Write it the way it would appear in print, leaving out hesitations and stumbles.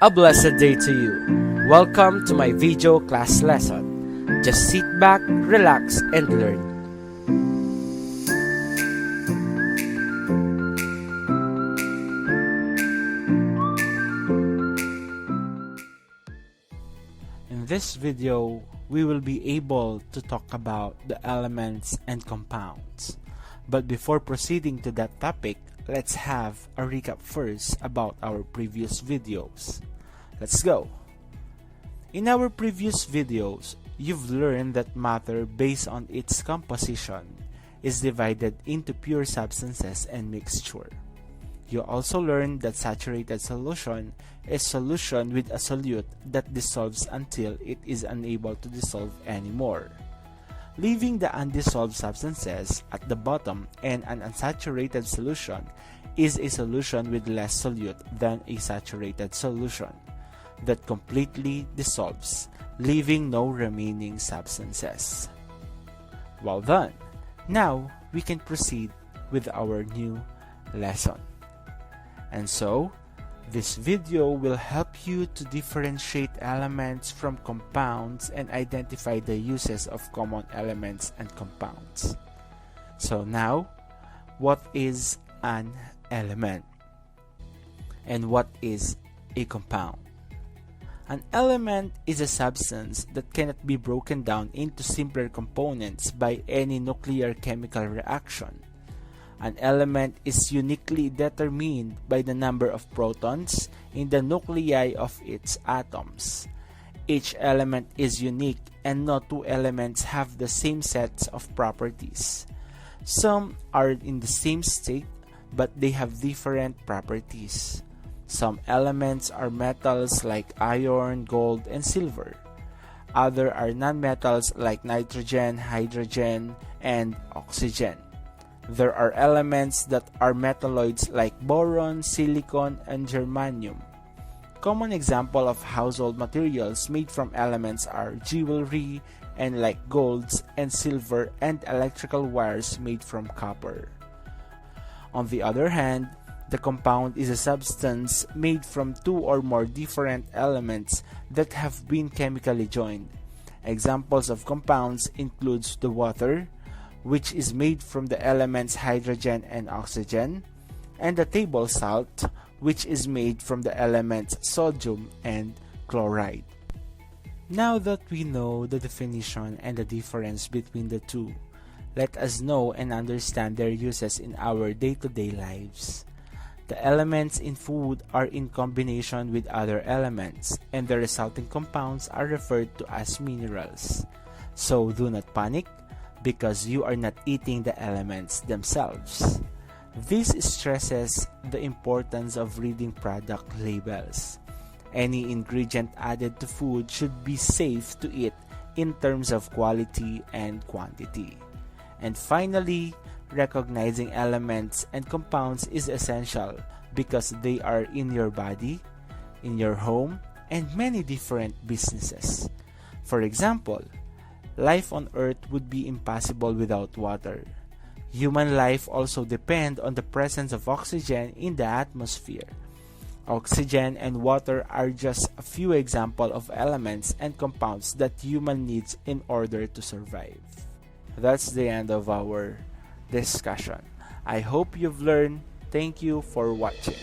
A blessed day to you. Welcome to my video class lesson. Just sit back, relax, and learn. In this video, we will be able to talk about the elements and compounds. But before proceeding to that topic, let's have a recap first about our previous videos. Let's go! In our previous videos, you've learned that matter based on its composition is divided into pure substances and mixture. You also learned that saturated solution is solution with a solute that dissolves until it is unable to dissolve anymore, leaving the undissolved substances at the bottom, and an unsaturated solution is a solution with less solute than a saturated solution that completely dissolves, leaving no remaining substances. Well done! Now we can proceed with our new lesson. And so, this video will help you to differentiate elements from compounds and identify the uses of common elements and compounds. So now, what is an element? And what is a compound? An element is a substance that cannot be broken down into simpler components by any nuclear chemical reaction. An element is uniquely determined by the number of protons in the nuclei of its atoms. Each element is unique, and no two elements have the same sets of properties. Some are in the same state, but they have different properties. Some elements are metals like iron, gold, and silver. Others are nonmetals like nitrogen, hydrogen, and oxygen. There are elements that are metalloids like boron, silicon, and germanium. Common examples of household materials made from elements are jewelry and like golds and silver, and electrical wires made from copper. On the other hand, the compound is a substance made from two or more different elements that have been chemically joined. Examples of compounds includes the water, which is made from the elements hydrogen and oxygen, and the table salt, which is made from the elements sodium and chloride. Now that we know the definition and the difference between the two, let us know and understand their uses in our day-to-day lives. The elements in food are in combination with other elements, and the resulting compounds are referred to as minerals. So do not panic, because you are not eating the elements themselves. This stresses the importance of reading product labels. Any ingredient added to food should be safe to eat in terms of quality and quantity. And finally, recognizing elements and compounds is essential because they are in your body, in your home, and many different businesses. For example, life on Earth would be impossible without water. Human life also depends on the presence of oxygen in the atmosphere. Oxygen and water are just a few examples of elements and compounds that human needs in order to survive. That's the end of our discussion. I hope you've learned. Thank you for watching.